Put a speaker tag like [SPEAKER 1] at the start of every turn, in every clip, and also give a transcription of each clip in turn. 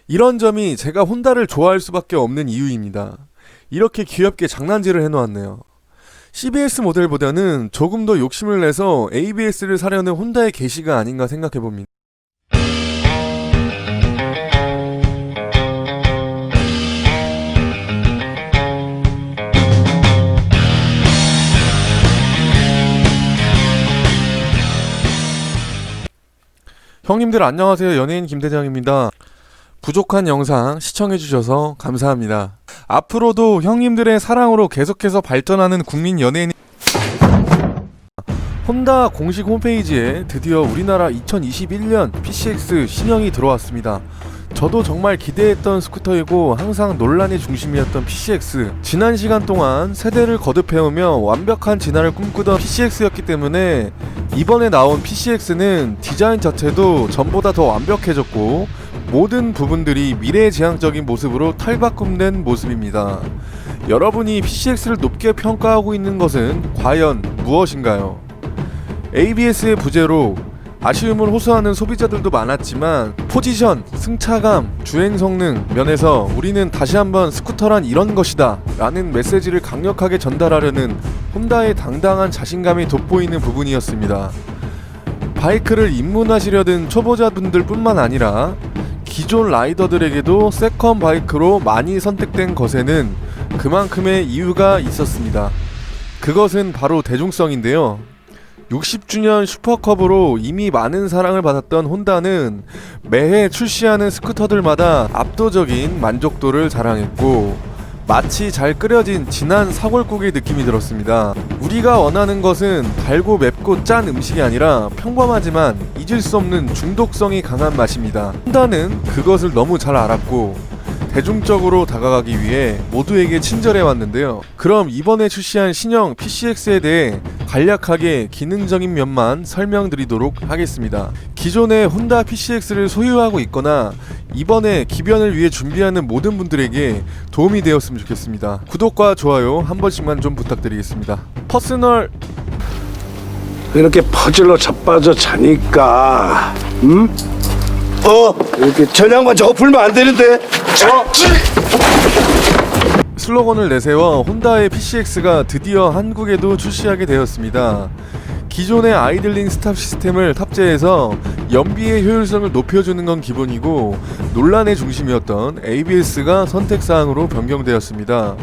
[SPEAKER 1] 이런 점이 제가 혼다를 좋아할 수밖에 없는 이유입니다. 이렇게 귀엽게 장난질을 해놓았네요. CBS 모델보다는 조금 더 욕심을 내서 ABS를 사려는 혼다의 계시가 아닌가 생각해봅니다. 형님들 안녕하세요. 연예인 김대장입니다. 부족한 영상 시청해주셔서 감사합니다. 앞으로도 형님들의 사랑으로 계속해서 발전하는 국민 연예인. 혼다 공식 홈페이지에 드디어 우리나라 2021년 PCX 신형이 들어왔습니다. 저도 정말 기대했던 스쿠터이고 항상 논란의 중심이었던 PCX. 지난 시간 동안 세대를 거듭해오며 완벽한 진화를 꿈꾸던 PCX였기 때문에 이번에 나온 PCX는 디자인 자체도 전보다 더 완벽해졌고 모든 부분들이 미래지향적인 모습으로 탈바꿈된 모습입니다. 여러분이 PCX를 높게 평가하고 있는 것은 과연 무엇인가요? ABS의 부재로 아쉬움을 호소하는 소비자들도 많았지만 포지션, 승차감, 주행 성능 면에서 우리는 다시 한번 스쿠터란 이런 것이다 라는 메시지를 강력하게 전달하려는 혼다의 당당한 자신감이 돋보이는 부분이었습니다. 바이크를 입문하시려던 초보자분들 뿐만 아니라 기존 라이더들에게도 세컨 바이크로 많이 선택된 것에는 그만큼의 이유가 있었습니다. 그것은 바로 대중성인데요. 60주년 슈퍼컵으로 이미 많은 사랑을 받았던 혼다는 매해 출시하는 스쿠터들마다 압도적인 만족도를 자랑했고 마치 잘 끓여진 진한 사골국의 느낌이 들었습니다. 우리가 원하는 것은 달고 맵고 짠 음식이 아니라 평범하지만 잊을 수 없는 중독성이 강한 맛입니다. 혼다는 그것을 너무 잘 알았고 대중적으로 다가가기 위해 모두에게 친절해 왔는데요. 그럼 이번에 출시한 신형 PCX에 대해 간략하게 기능적인 면만 설명드리도록 하겠습니다. 기존의 혼다 PCX를 소유하고 있거나 이번에 기변을 위해 준비하는 모든 분들에게 도움이 되었으면 좋겠습니다. 구독과 좋아요 한 번씩만 좀 부탁드리겠습니다. 퍼스널
[SPEAKER 2] 이렇게 퍼즐로 자빠져 자니까 이렇게 전향만 저거 풀면 안 되는데
[SPEAKER 1] 슬로건을 내세워 혼다의 PCX가 드디어 한국에도 출시하게 되었습니다. 기존의 아이들링 스탑 시스템을 탑재해서 연비의 효율성을 높여주는 건 기본이고 논란의 중심이었던 ABS가 선택사항으로 변경되었습니다.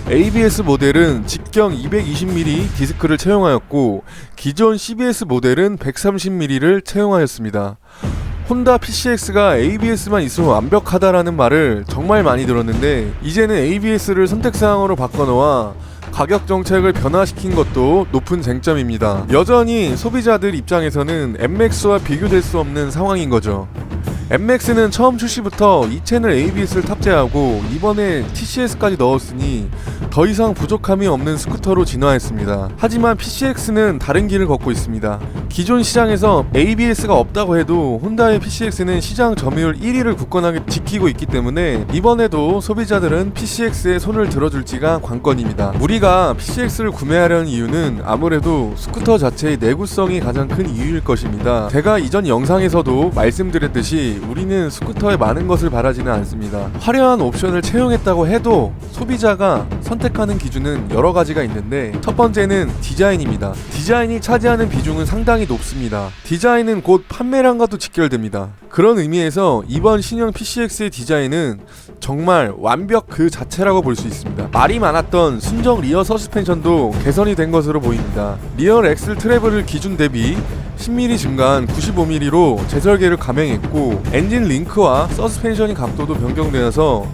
[SPEAKER 1] ABS 모델은 직경 220mm 디스크를 채용하였고 기존 CBS 모델은 130mm를 채용하였습니다. 혼다 PCX가 ABS만 있으면 완벽하다라는 말을 정말 많이 들었는데 이제는 ABS를 선택사항으로 바꿔놓아 가격 정책을 변화시킨 것도 높은 쟁점입니다. 여전히 소비자들 입장에서는 MX와 비교될 수 없는 상황인 거죠. MX는 처음 출시부터 2채널 ABS를 탑재하고 이번에 TCS까지 넣었으니 더 이상 부족함이 없는 스쿠터로 진화했습니다. 하지만 PCX는 다른 길을 걷고 있습니다. 기존 시장에서 ABS가 없다고 해도 혼다의 PCX는 시장 점유율 1위를 굳건하게 지키고 있기 때문에 이번에도 소비자들은 PCX에 손을 들어줄지가 관건입니다. 우리가 PCX를 구매하려는 이유는 아무래도 스쿠터 자체의 내구성이 가장 큰 이유일 것입니다. 제가 이전 영상에서도 말씀드렸듯이 우리는 스쿠터에 많은 것을 바라지는 않습니다. 화려한 옵션을 채용했다고 해도 소비자가 선택하는 기준은 여러 가지가 있는데 첫 번째는 디자인입니다. 디자인이 차지하는 비중은 상당히 높습니다. 디자인은 곧 판매량과도 직결됩니다. 그런 의미에서 이번 신형 PCX의 디자인은 정말 완벽 그 자체라고 볼 수 있습니다. 말이 많았던 순정 리어 서스펜션도 개선이 된 것으로 보입니다. 리어 엑셀 트래블을 기준 대비 10mm 증가한 95mm로 재설계를 감행했고 엔진 링크와 서스펜션의 각도도 변경되어서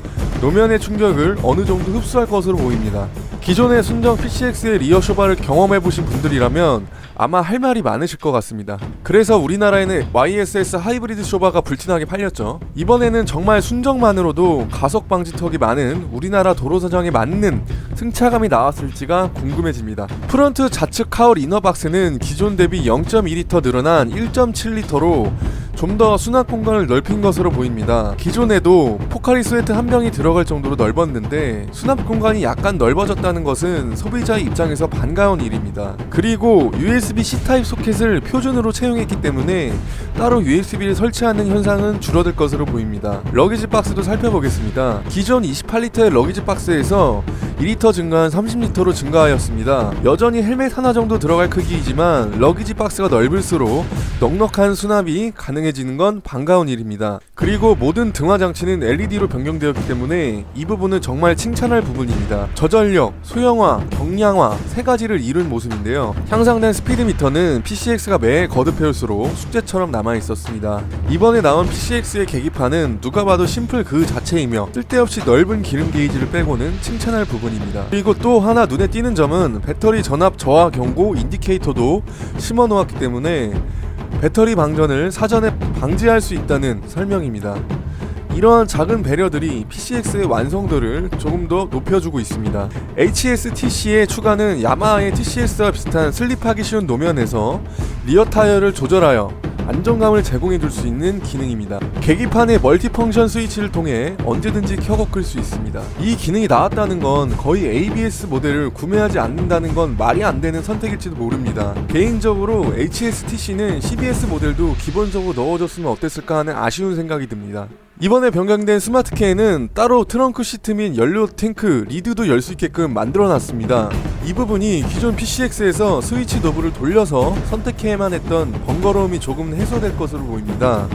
[SPEAKER 1] 노면의 충격을 어느 정도 흡수할 것으로 보입니다. 기존의 순정 PCX의 리어 쇼바를 경험해보신 분들이라면 아마 할 말이 많으실 것 같습니다. 그래서 우리나라에는 YSS 하이브리드 쇼바가 불티나게 팔렸죠. 이번에는 정말 순정만으로도 가속 방지턱이 많은 우리나라 도로 사정에 맞는 승차감이 나왔을지가 궁금해집니다. 프론트 좌측 카울 이너박스는 기존 대비 0.2L 늘어난 1.7L로 좀 더 수납 공간을 넓힌 것으로 보입니다. 기존에도 포카리 스웨트 한 병이 들어갈 정도로 넓었는데 수납 공간이 약간 넓어졌다는 것은 소비자의 입장에서 반가운 일입니다. 그리고 USB-C 타입 소켓을 표준으로 채용했기 때문에 따로 USB를 설치하는 현상은 줄어들 것으로 보입니다. 러기지 박스도 살펴보겠습니다. 기존 28리터의 러기지 박스에서 2리터 증가한 30리터로 증가하였습니다. 여전히 헬멧 하나 정도 들어갈 크기이지만 러기지 박스가 넓을수록 넉넉한 수납이 가능해지는 건 반가운 일입니다. 그리고 모든 등화 장치는 LED로 변경되었기 때문에 이 부분은 정말 칭찬할 부분입니다. 저전력, 소형화, 경량화 세 가지를 이룬 모습인데요. 향상된 스피드미터는 PCX가 매해 거듭해올수록 숙제처럼 남아있었습니다. 이번에 나온 PCX의 계기판은 누가 봐도 심플 그 자체이며 쓸데없이 넓은 기름 게이지를 빼고는 칭찬할 부분입니다. 그리고 또 하나 눈에 띄는 점은 배터리 전압 저하 경고 인디케이터도 심어 놓았기 때문에 배터리 방전을 사전에 방지할 수 있다는 설명입니다. 이러한 작은 배려들이 PCX의 완성도를 조금 더 높여주고 있습니다. HSTC의 추가는 야마하의 TCS와 비슷한 슬립하기 쉬운 노면에서 리어 타이어를 조절하여 안정감을 제공해줄 수 있는 기능입니다. 계기판의 멀티펑션 스위치를 통해 언제든지 켜고 끌 수 있습니다. 이 기능이 나왔다는 건 거의 ABS 모델을 구매하지 않는다는 건 말이 안 되는 선택일지도 모릅니다. 개인적으로 HSTC는 CBS 모델도 기본적으로 넣어줬으면 어땠을까 하는 아쉬운 생각이 듭니다. 이번에 변경된 스마트케이는 따로 트렁크 시트 및 연료 탱크, 리드도 열 수 있게끔 만들어놨습니다. 이 부분이 기존 PCX에서 스위치 노브를 돌려서 선택해야만 했던 번거로움이 조금 해소될 것으로 보입니다.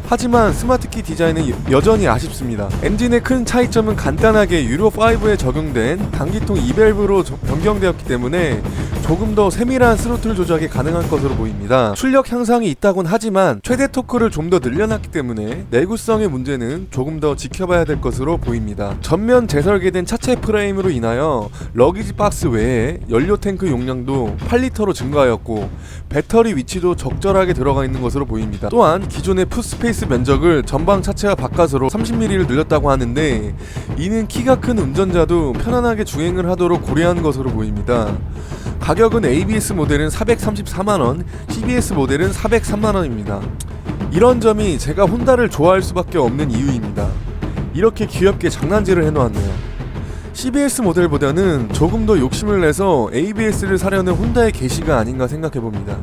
[SPEAKER 1] 하지만 스마트키 디자인은 여전히 아쉽습니다. 엔진의 큰 차이점은 간단하게 유로5에 적용된 단기통 2밸브로 변경되었기 때문에 조금 더 세밀한 스로틀 조작이 가능한 것으로 보입니다. 출력 향상이 있다곤 하지만 최대 토크를 좀 더 늘려놨기 때문에 내구성의 문제는 조금 더 지켜봐야 될 것으로 보입니다. 전면 재설계된 차체 프레임으로 인하여 러기지 박스 외에 연료 탱크 용량도 8리터로 증가하였고 배터리 위치도 적절하게 들어가 있는 것으로 보입니다. 또한 기존의 풋스페이스 면적을 전방 차체와 바깥으로 30mm를 늘렸다고 하는데 이는 키가 큰 운전자도 편안하게 주행을 하도록 고려한 것으로 보입니다. 가격은 ABS 모델은 434만원, CBS 모델은 403만원입니다. 이런 점이 제가 혼다를 좋아할 수밖에 없는 이유입니다. 이렇게 귀엽게 장난질을 해놓았네요. CBS 모델보다는 조금 더 욕심을 내서 ABS를 사려는 혼다의 계시가 아닌가 생각해봅니다.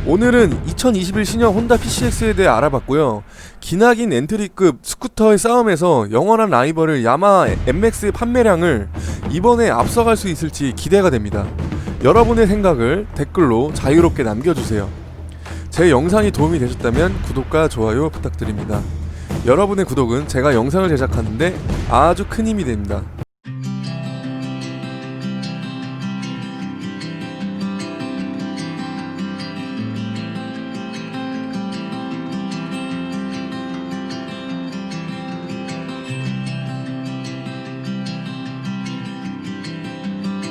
[SPEAKER 1] 오늘은 2021 신형 혼다 PCX에 대해 알아봤고요. 기나긴 엔트리급 스쿠터의 싸움에서 영원한 라이벌을 야마하 MX의 판매량을 이번에 앞서갈 수 있을지 기대가 됩니다. 여러분의 생각을 댓글로 자유롭게 남겨주세요. 제 영상이 도움이 되셨다면 구독과 좋아요 부탁드립니다. 여러분의 구독은 제가 영상을 제작하는데 아주 큰 힘이 됩니다.